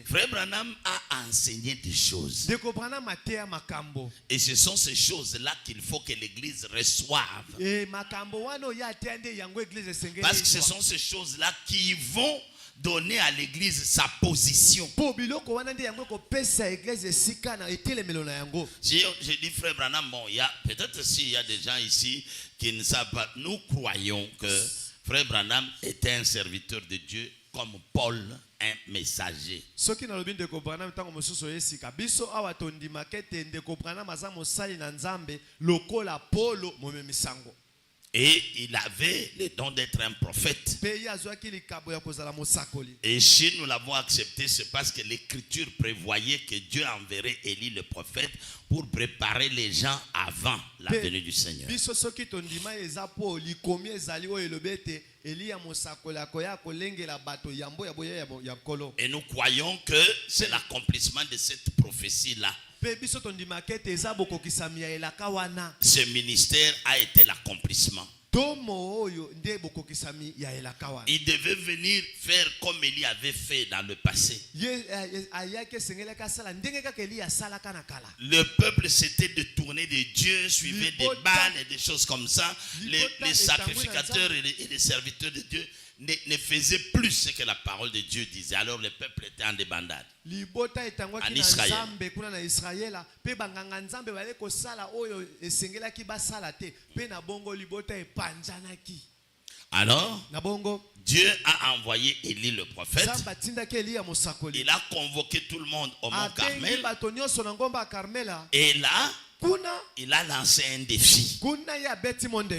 Frère Branham a enseigné des choses. Et ce sont ces choses-là qu'il faut que l'Église reçoive. Parce que ce sont ces choses-là qui vont donner à l'Église sa position. Si je dis Frère Branham, bon, peut-être s'il y a des gens ici qui ne savent pas, nous croyons que Frère Branham était un serviteur de Dieu comme Paul, un messager. Et il avait le don d'être un prophète. Et si nous l'avons accepté, c'est parce que l'Écriture prévoyait que Dieu enverrait Élie le prophète pour préparer les gens avant la venue du Seigneur. Et nous croyons que c'est l'accomplissement de cette prophétie-là. Ce ministère a été l'accomplissement. Il devait venir faire comme Élie avait fait dans le passé. Le peuple s'était détourné de Dieu, suivait des Baals et des choses comme ça. Les sacrificateurs et les serviteurs de Dieu ne faisaient plus ce que la parole de Dieu disait. Alors le peuple était en débandade. En Israël. Alors, Dieu a envoyé Élie le prophète. Il a convoqué tout le monde au mont Carmel. Et là, il a lancé un défi. Il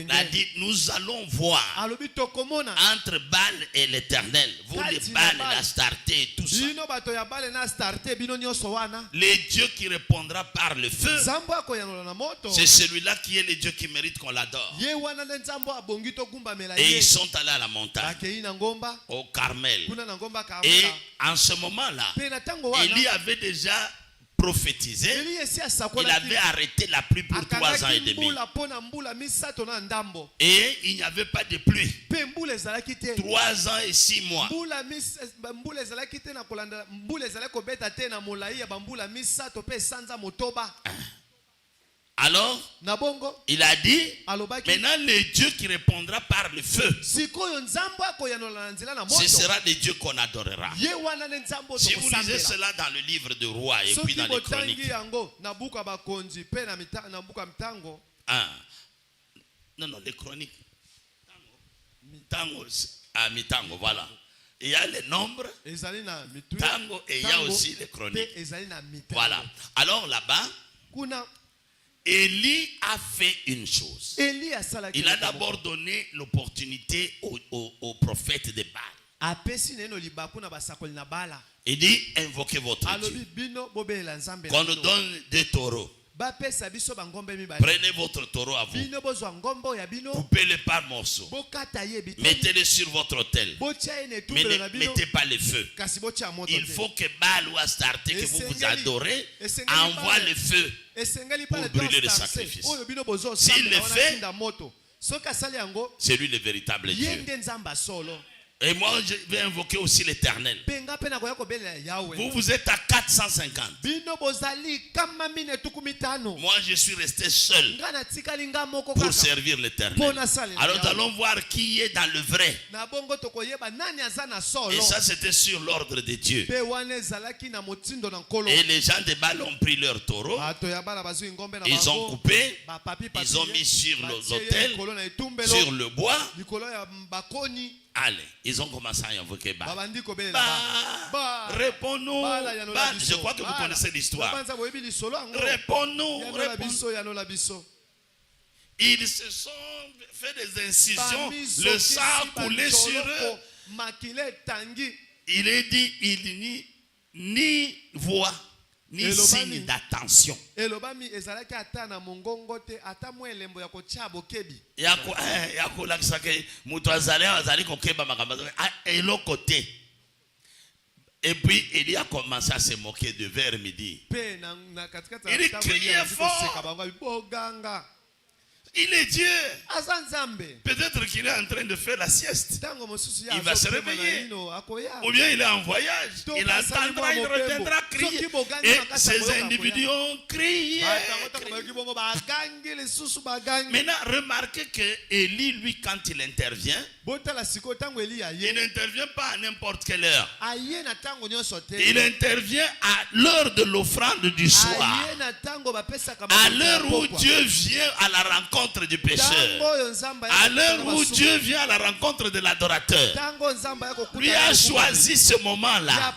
a dit, nous allons voir entre Baal et l'Éternel, vous les Baal, l'Astarté et tout ça. Le Dieu qui répondra par le feu, c'est celui-là qui est le Dieu qui mérite qu'on l'adore. Et ils sont allés à la montagne, au Carmel. Et en ce moment-là, Élie avait déjà prophétisé. Il avait arrêté la pluie pour 3 ans et demi. Et il n'y avait pas de pluie. 3 ans et 6 mois. Alors, il a dit, maintenant le Dieu qui répondra par le feu, ce sera le Dieu qu'on adorera. Si vous lisez cela dans le livre de Rois et puis dans les Chroniques. Non, les Chroniques. Mitango, voilà. Il y a les nombres, Tango, et il y a aussi les Chroniques. Voilà. Alors là-bas, Élie a fait une chose. Il a d'abord donné l'opportunité aux prophètes de Baal. Il dit, invoquez votre Dieu. Qu'on nous donne des taureaux. Prenez votre taureau à vous. Coupez-le par morceaux. Mettez-le sur votre autel. Mais ne mettez pas le feu. Il faut que Baal ou Astarté que vous adorez envoie le feu pour brûler le sacrifice. S'il le fait, c'est lui le véritable Dieu. Et moi, je vais invoquer aussi l'Éternel. Vous êtes à 450. Moi, je suis resté seul pour servir l'Éternel. Alors, nous allons voir qui est dans le vrai. Et ça, c'était sur l'ordre de Dieu. Et les gens de Baal ont pris leur taureau. Ils ont coupé. Ils ont mis sur l'autel, sur le bois. Allez, ils ont commencé à invoquer Baal. Réponds-nous. Je crois que vous connaissez l'histoire. Réponds-nous. Ils se sont fait des incisions. Le sang coulait sur eux. Il est dit, il n'y ni voix, ni signe d'attention. Et puis Élie a commencé à se moquer de vers midi. Il criait fort. Il est Dieu. Peut-être qu'il est en train de faire la sieste. Il va se réveiller. Ou bien il est en voyage. Il entendra, il reviendra crier. Et ces individus ont crié. Maintenant, remarquez que Élie, lui, quand il intervient, il n'intervient pas à n'importe quelle heure. Il intervient à l'heure de l'offrande du soir. À l'heure où Dieu vient à la rencontre du pécheur. À l'heure où Dieu vient à la rencontre de l'adorateur. Lui a choisi ce moment-là.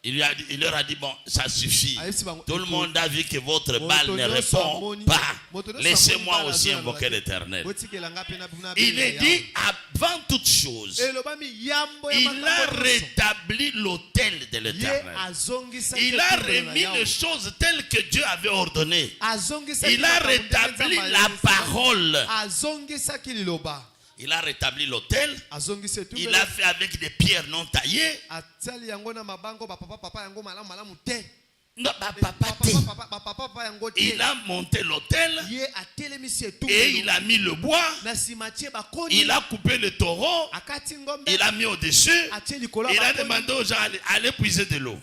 Il leur a dit, bon, ça suffit. Tout le monde a vu que votre balle ne répond pas. Laissez-moi aussi invoquer l'Éternel. Il est dit, avant toute chose, il a rétabli l'autel de l'Éternel. Il a remis les choses telles que Dieu avait ordonnées. Il a rétabli la parole. Il a rétabli l'autel. Il a fait avec des pierres non taillées. Il a monté l'autel. Et il a mis le bois. Il a coupé le taureau. Il a mis au-dessus. Il a demandé aux gens d'aller puiser de l'eau.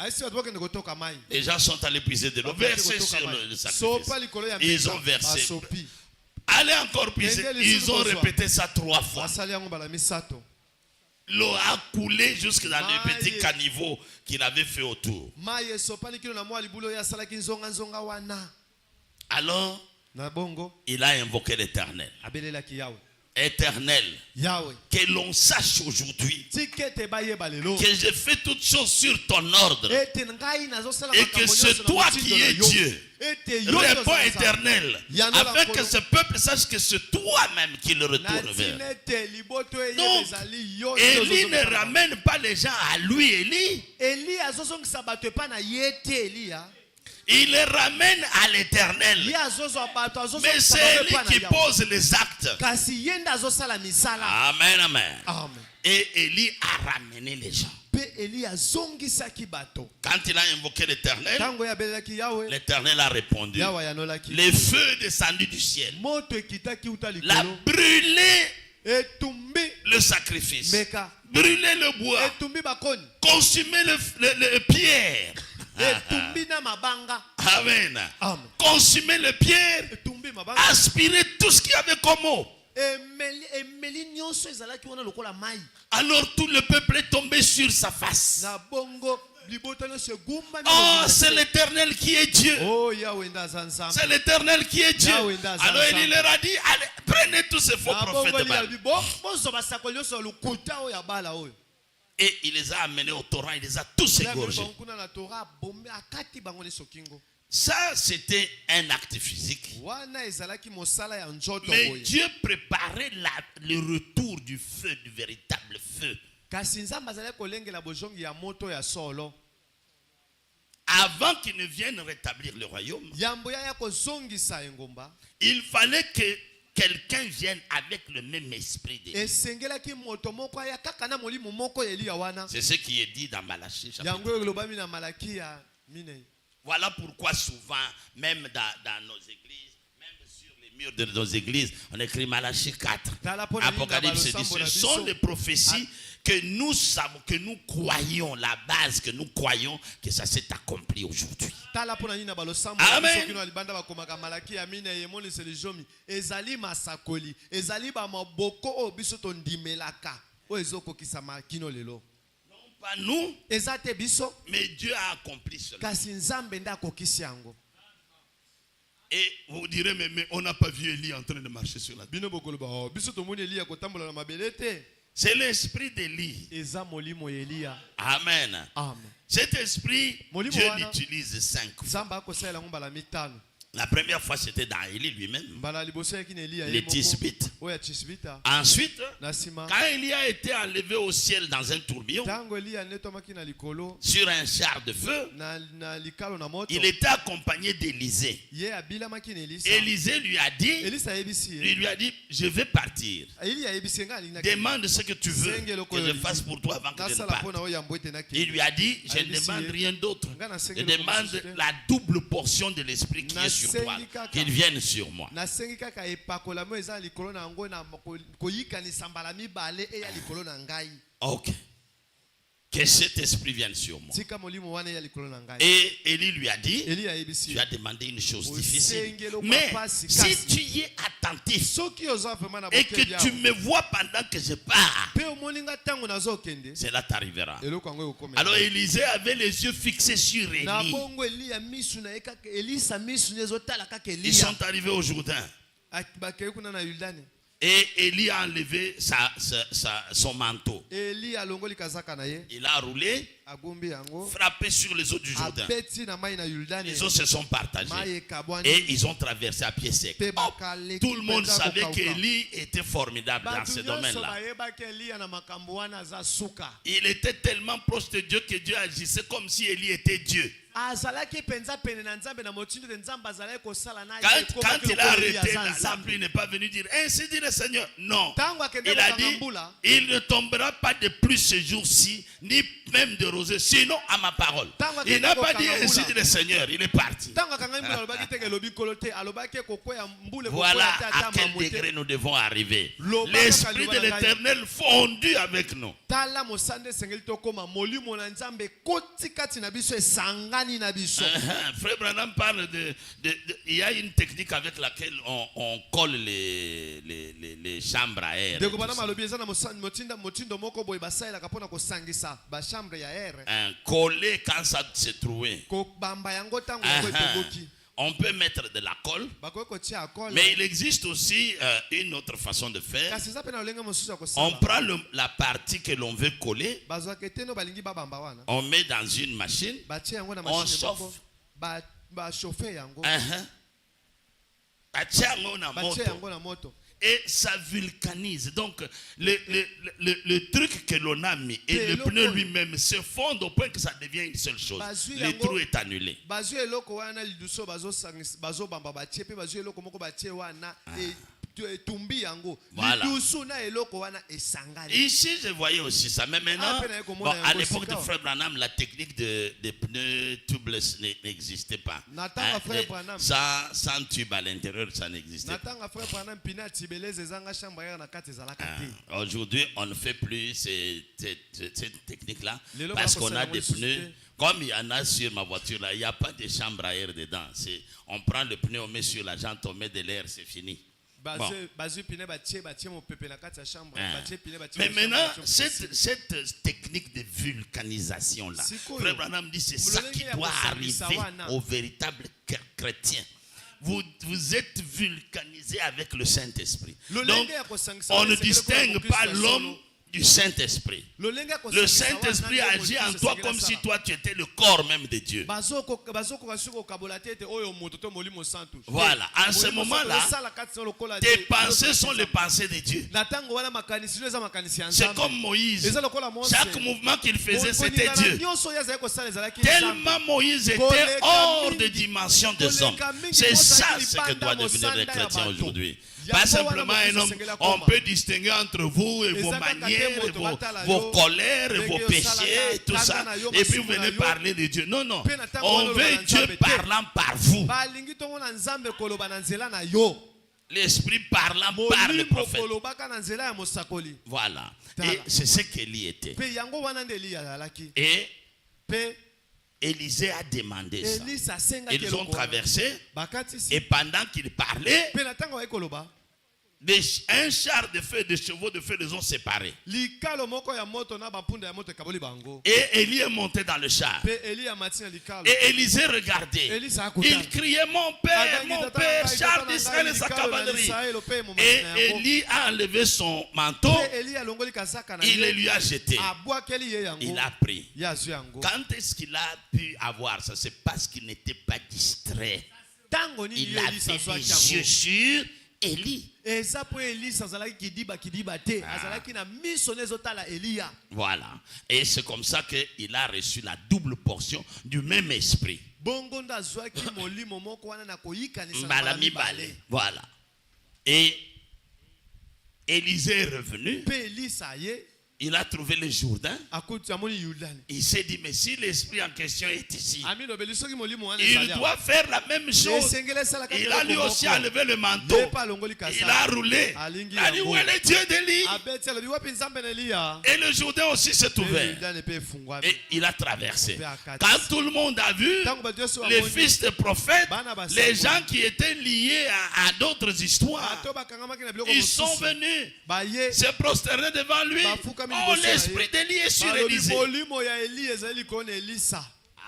Les gens sont allés puiser de l'eau. Versés sur le sacrifice. Ils ont versé. Allez encore puiser. Ils ont répété ça 3 fois. L'eau a coulé jusque dans les petits caniveaux qu'il avait fait autour. Alors, il a invoqué l'Éternel. Éternel, que l'on sache aujourd'hui que j'ai fait toutes choses sur ton ordre et que c'est toi qui es Dieu. Réponds, Éternel, afin que ce peuple sache que c'est toi-même qui le retourne vers. Donc, Élie ne ramène pas les gens à lui, Élie. Il les ramène à l'Éternel. Mais c'est lui qui pose les actes. Amen, amen. Et Élie a ramené les gens. Quand il a invoqué l'Éternel, l'Éternel a répondu. Le feu est descendu du ciel. L'a brûlé le sacrifice. Brûlé le bois. Consumé les pierres. Amen. Consumer les pierres, aspirer tout ce qu'il y avait comme eau. Alors tout le peuple est tombé sur sa face. Oh, c'est l'Éternel qui est Dieu. C'est l'Éternel qui est Dieu. Alors il leur a dit, allez, prenez tous ces faux prophètes de Baal. Et il les a amenés au torrent, il les a tous égorgés. Ça, c'était un acte physique. Mais Dieu préparait le retour du feu, du véritable feu. Avant qu'il ne vienne rétablir le royaume, il fallait que quelqu'un vienne avec le même esprit de Dieu. C'est ce qui est dit dans Malachie. Voilà pourquoi souvent, même dans nos églises, même sur les murs de nos églises, on écrit Malachie 4. Apocalypse dit, ce sont les prophéties que nous savons, que nous croyons, la base que nous croyons que ça s'est accompli aujourd'hui. Amen. Pas nous, mais Dieu a accompli cela. Et vous direz, mais on n'a pas vu Élie en train de marcher sur la terre. C'est l'esprit d'Élie. Amen. Cet esprit, Dieu l'utilise 5 fois. La première fois, c'était dans Élie lui-même. Les Tisbites. Ensuite, quand Élie a été enlevé au ciel dans un tourbillon, sur un char de feu, il était accompagné d'Élisée. Élisée lui a dit, je vais partir. Demande ce que tu veux que je fasse pour toi avant que je ne parte. Il lui a dit, je ne demande rien d'autre. Je demande la double portion de l'esprit qui est sur sur toi, qu'ils viennent sur moi. Ok. Que cet esprit vienne sur moi. Et Élie lui a dit, tu as demandé une chose difficile. Mais si tu y es attentif et que tu me vois pendant que je pars, cela t'arrivera. Alors Élisée avait les yeux fixés sur Élie. Ils sont arrivés au Jourdain. Et Élie a enlevé son manteau. Il a roulé, frappé sur les eaux du Jourdain. Les eaux se sont partagées. Et ils ont traversé à pied sec. Oh, tout le monde savait qu'Élie était formidable dans ce domaine-là. Il était tellement proche de Dieu que Dieu agissait comme si Élie était Dieu. Quand il a arrêté, la pluie n'est pas venue dire ainsi dit le Seigneur. Non. Il a dit il ne tombera pas de pluie ce jour-ci, ni même de rosée, sinon à ma parole. Il n'a pas dit ainsi dit le Seigneur. Il est parti. Voilà à quel degré nous devons arriver. L'Esprit de l'Éternel fondu avec nous. Frère Branham parle il y a une technique avec laquelle on colle les chambres à air. Coller quand ça se trouve. On peut mettre de la colle, mais il existe aussi une autre façon de faire. On prend la partie que l'on veut coller, on met dans une machine, on chauffe. Et ça vulcanise. Donc le truc que l'on a mis et le pneu lui-même se fondent au point que ça devient une seule chose. Le trou est annulé. Voilà. Ici je voyais aussi ça, mais maintenant à l'époque de Frère Branham, la technique des pneus tubeless n'existait pas. Sans tube à l'intérieur, ça n'existait pas. Aujourd'hui on ne fait plus cette technique là parce qu'on a des pneus. Comme il y en a sur ma voiture là, il n'y a pas de chambre à air dedans. On prend le pneu, on met sur la jante, on met de l'air, c'est fini. Bon. Mais maintenant, cette technique de vulcanisation là, Frère Branham dit c'est ça qui doit arriver aux véritables chrétiens. Vous êtes vulcanisés avec le Saint-Esprit. Donc, on ne distingue pas l'homme du Saint-Esprit. Le Saint-Esprit agit en toi comme si toi tu étais le corps même de Dieu. Voilà, en ce moment-là, tes pensées sont les pensées de Dieu. C'est comme Moïse. Chaque mouvement qu'il faisait, c'était Dieu. Tellement Moïse était hors de dimension des hommes. C'est ça ce que doit devenir le chrétien aujourd'hui. Pas simplement un homme. On peut distinguer entre vous et vos manières, et vos colères, et vos péchés, et tout ça. Et puis vous venez parler de Dieu. Non, non. On veut Dieu parlant par vous. L'Esprit parlant par le prophète. Voilà. Et c'est ce qu'Élie était. Et Élisée a demandé ça. Ils ont traversé. Et pendant qu'il parlait, un char de feu et des chevaux de feu les ont séparés. Et Élie est monté dans le char. Et Élisée regardait. Il criait mon père, char d'Israël et sa cavalerie. Et Élie a enlevé son manteau. Il le lui a jeté. Il a pris. Quand est-ce qu'il a pu avoir ça? C'est parce qu'il n'était pas distrait. Il avait les yeux sur Élie. Voilà. Et c'est comme ça qu'il a reçu la double portion du même esprit. Voilà. Et Élisée est revenu. Il a trouvé le Jourdain. Il s'est dit, mais si l'esprit en question est ici, il doit faire la même chose. Il a lui aussi enlevé le manteau. Il a roulé. Il a dit, où est le Dieu d'Élie? Et le Jourdain aussi s'est ouvert. Et il a traversé. Quand tout le monde a vu les fils de prophètes, les gens qui étaient liés à d'autres histoires, ils sont venus se prosterner devant lui. Oh, l'esprit d'Élie est sur Élisée.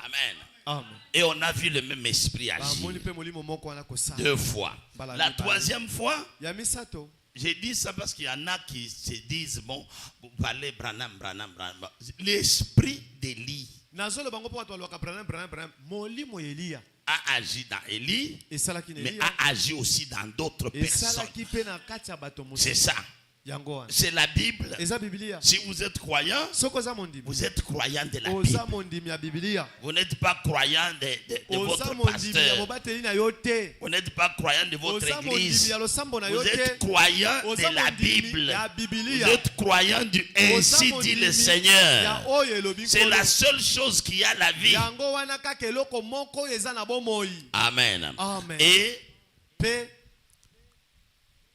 Amen. Et on a vu le même esprit agir 2 fois. La 3e fois, j'ai dit ça parce qu'il y en a qui se disent, bon, vous parlez Branham. L'esprit d'Élie a agi dans Élie, mais a agi aussi dans d'autres personnes. C'est ça. C'est la Bible. Si vous êtes croyant, vous êtes croyant de la Bible. Vous n'êtes pas croyant de votre pasteur. Vous n'êtes pas croyant de votre église. Vous êtes croyant de la Bible. Vous êtes croyant du ainsi dit le Seigneur. C'est la seule chose qui a la vie. Amen. Et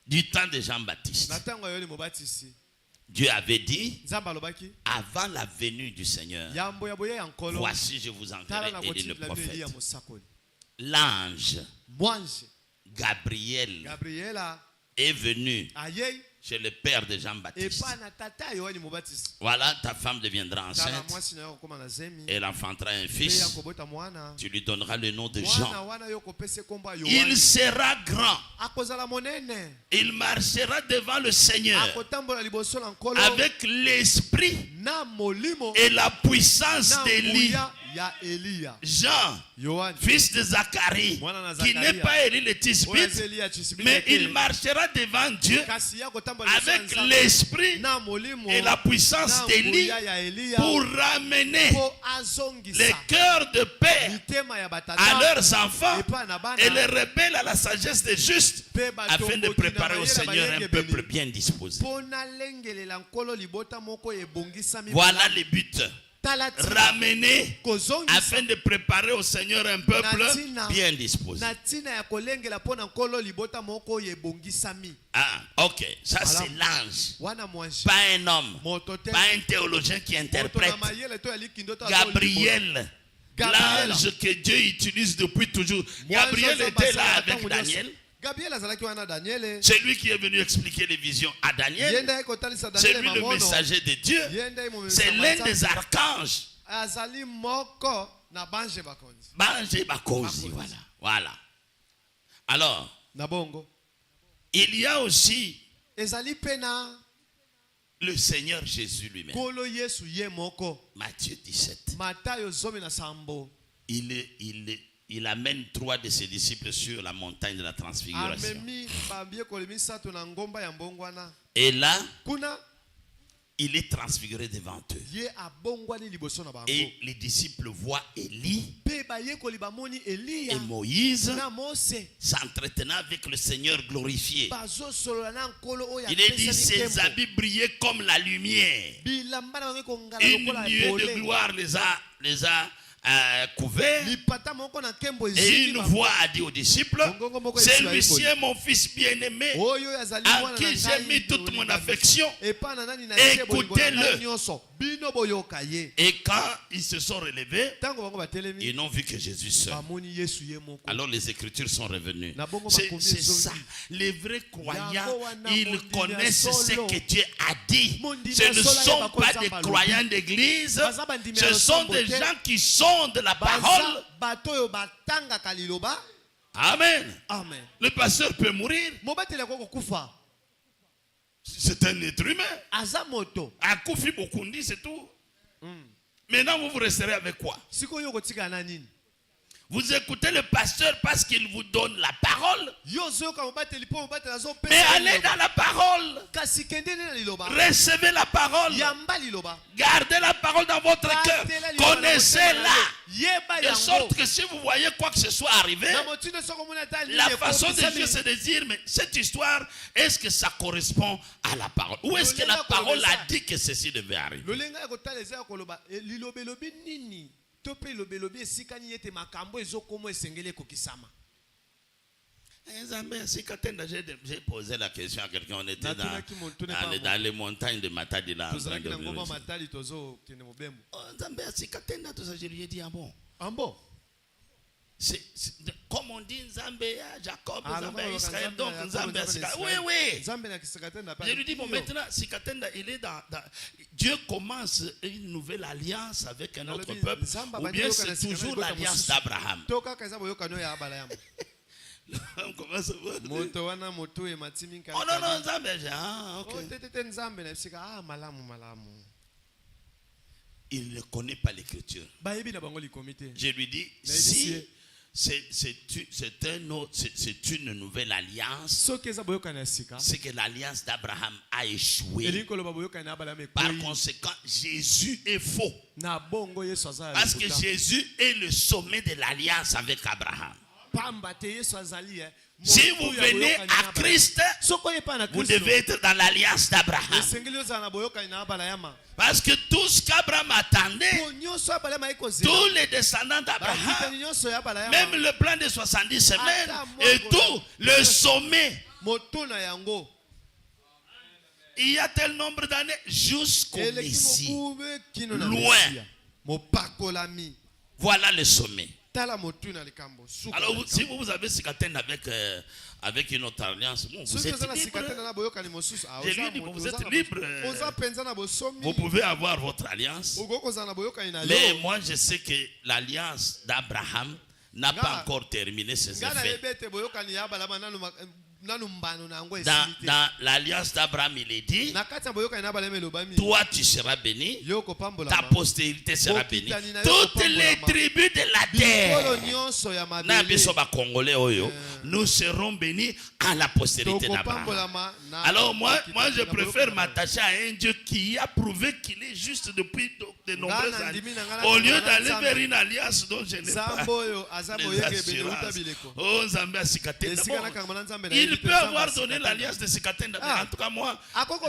du temps de Jean-Baptiste, Dieu avait dit, avant la venue du Seigneur, voici je vous enverrai Élie le prophète. L'ange Gabriel est venu chez le père de Jean-Baptiste. Voilà, ta femme deviendra enceinte. Elle enfantera un fils. Tu lui donneras le nom de Jean. Il sera grand. Il marchera devant le Seigneur avec l'esprit et la puissance d'Élie. Jean, fils de Zacharie, qui n'est pas Élie le Tishbite, mais il marchera devant Dieu avec l'esprit et la puissance d'Élie pour ramener les cœurs de père à leurs enfants et les rebelles à la sagesse des justes, afin de préparer au Seigneur un peuple bien disposé. Voilà le but. Ramener afin de préparer au Seigneur un peuple bien disposé. Ah, ok. Ça c'est l'ange. Pas un homme. Pas un théologien qui interprète. Gabriel. L'ange que Dieu utilise depuis toujours. Gabriel était là avec Daniel. C'est lui qui est venu expliquer les visions à Daniel. C'est lui le messager de Dieu. C'est l'un des archanges. Bange Bakonzi, voilà. Alors, il y a aussi le Seigneur Jésus lui-même. Matthieu 17. Il amène 3 de ses disciples sur la montagne de la transfiguration. Et là, il est transfiguré devant eux. Et les disciples voient Élie et Moïse s'entretenant avec le Seigneur glorifié. Il est dit, ses habits brillaient comme la lumière. Une nuée de gloire les a couverts. Et une voix a dit aux disciples, celui-ci est mon fils bien-aimé, à qui j'ai mis toute mon affection. Écoutez-le. Et quand ils se sont relevés, ils n'ont vu que Jésus seul. Alors les Écritures sont revenues. C'est ça. Les vrais croyants, ils connaissent ce que Dieu a dit. Ce ne sont pas des croyants d'église. Ce sont des gens qui sont de la parole. Amen. Le pasteur peut mourir. C'est un être humain. Akufi Bokundi, c'est tout. Maintenant, vous resterez avec quoi? Vous écoutez le pasteur parce qu'il vous donne la parole. Mais allez dans la parole. Recevez la parole. Gardez la parole dans votre cœur. Connaissez-la. De sorte que si vous voyez quoi que ce soit arriver, la façon de dire, c'est de dire, mais cette histoire, est-ce que ça correspond à la parole? Ou est-ce que la parole a dit que ceci devait arriver? J'ai posé la question à quelqu'un. On était dans les montagnes de Matadi. Je lui ai dit, ah bon? Comme on dit Nzambe à Jacob, Nzambe à Israël, donc Nzambe à Sikatenda. Oui. Je lui dis, bon, maintenant, Sikatenda, il est dans. Dieu commence une nouvelle alliance avec un autre peuple. Ou bien c'est toujours l'alliance d'Abraham. On commence à voir. Oh non, Nzambe. Ah, ok. Il ne connaît pas l'écriture. Je lui dis, si c'est une nouvelle alliance, c'est que l'alliance d'Abraham a échoué. Par conséquent, Jésus est faux. Parce que Jésus est le sommet de l'alliance avec Abraham. Si vous venez à Christ, vous devez être dans l'alliance d'Abraham. Parce que tout ce qu'Abraham attendait, tous les descendants d'Abraham, même le plan de 70 semaines, et tout, le sommet, il y a tel nombre d'années jusqu'au Messie. Loin. Voilà le sommet. Alors, si vous avez Sikatenda avec une autre alliance, bon, vous êtes libre. Je lui dis, vous êtes libre. Vous pouvez avoir votre alliance. Mais moi, je sais que l'alliance d'Abraham n'a pas encore terminé ses effets. Dans l'alliance d'Abraham, il est dit, toi tu seras béni, ta postérité sera bénie, toutes les tribus de la terre, nous serons bénis à la postérité d'Abraham. Alors moi je préfère m'attacher à un Dieu qui a prouvé qu'il est juste depuis de nombreuses années, au lieu d'aller vers une alliance dont je n'ai pas les assurances. Oh, Nzambe a Sikatenda. Il peut avoir donné l'alliance de Sikatenda, mais en tout cas moi,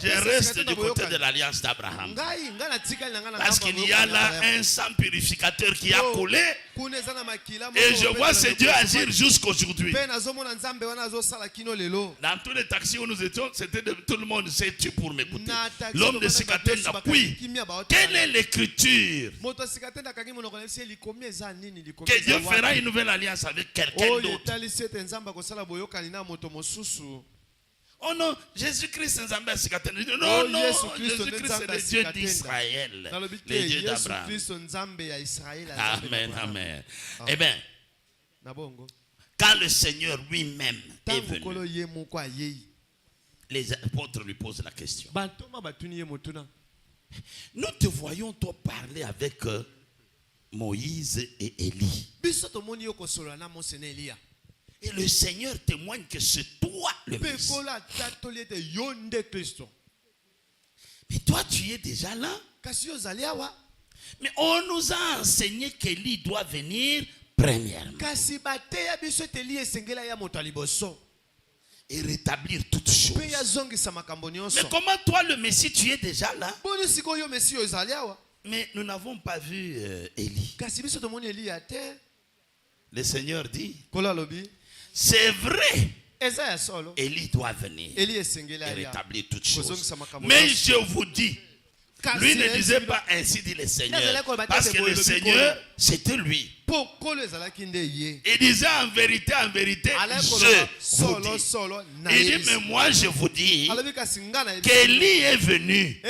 je reste du côté de l'alliance d'Abraham. Parce qu'il y a là un sang purificateur qui a coulé, et je vois ce Dieu agir jusqu'aujourd'hui. Dans tous les taxis où nous étions, c'était de tout le monde, sais-tu pour m'écouter? L'homme de Sikatenda, oui. Quelle est l'écriture? Que Dieu fera une nouvelle alliance avec quelqu'un d'autre. Oh non, Jésus-Christ c'est Nzambe Sikatenda. Non, non, Jésus-Christ c'est le Dieu d'Israël, le Dieu d'Abraham. Amen, amen. Eh bien, quand le Seigneur lui-même est venu, les apôtres lui posent la question. Nous te voyons toi parler avec Moïse et Élie. Et le Seigneur témoigne que c'est toi le Messie. Mais toi tu es déjà là. Mais on nous a enseigné qu'Élie doit venir premièrement et rétablir toutes choses. Mais comment toi le Messie tu es déjà là? Mais nous n'avons pas vu Élie. Le Seigneur dit, c'est vrai, Élie doit venir et rétablir toutes choses. Mais je vous dis, lui ne disait pas ainsi dit le Seigneur, parce que le Seigneur c'était lui. Il disait en vérité, je vous dis. Il dit, mais moi je vous dis qu'Élie est venu.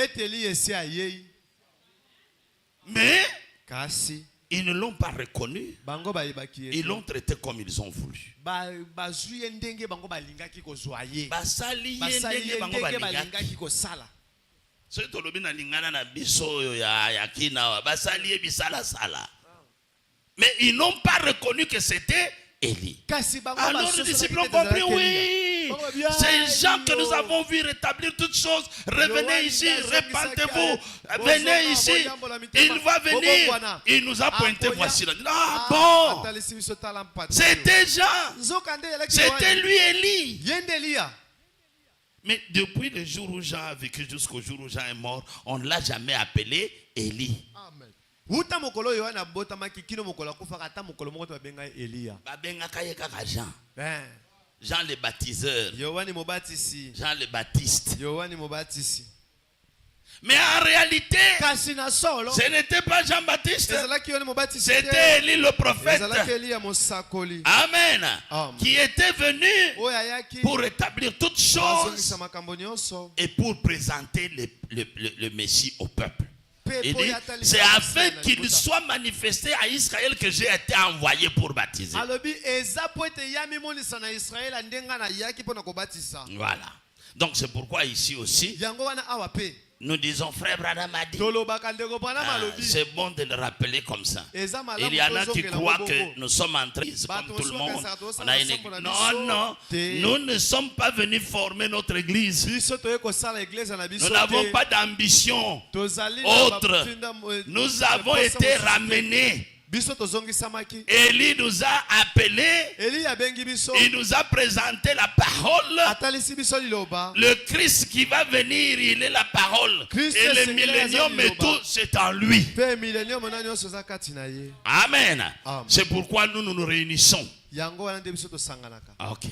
Mais ils ne l'ont pas reconnu. Ils l'ont traité comme ils ont voulu. Mais ils n'ont pas reconnu que c'était Élie. Alors les disciples ont compris, oui, ces gens que nous avons vus rétablir toutes choses, revenez ici, répandez-vous, venez ici, il va venir, il nous a pointé, voici là. Ah bon, c'était Jean, c'était lui Élie. Mais depuis le jour où Jean a vécu jusqu'au jour où Jean est mort, on ne l'a jamais appelé Élie. Amen. Jean le baptiseur, Jean le Baptiste. Mais en réalité, ce n'était pas Jean-Baptiste, c'était Élie le prophète. Amen. Qui était venu pour rétablir toutes choses et pour présenter le Messie au peuple. Il dit, c'est afin qu'il soit manifesté à Israël que j'ai été envoyé pour baptiser. Voilà. Donc c'est pourquoi ici aussi, nous disons, frère Branham a dit, c'est bon de le rappeler comme ça. Il y en a qui croient que nous sommes en train, comme tout le monde, on a une église. Non, non, nous ne sommes pas venus former notre église. Nous n'avons pas d'ambition autre. Nous avons été ramenés. Élie nous a appelés, il nous a présenté la parole. Le Christ qui va venir, il est la parole. Et le millénium et tout, c'est en lui. Amen. C'est pourquoi nous nous réunissons. Ok.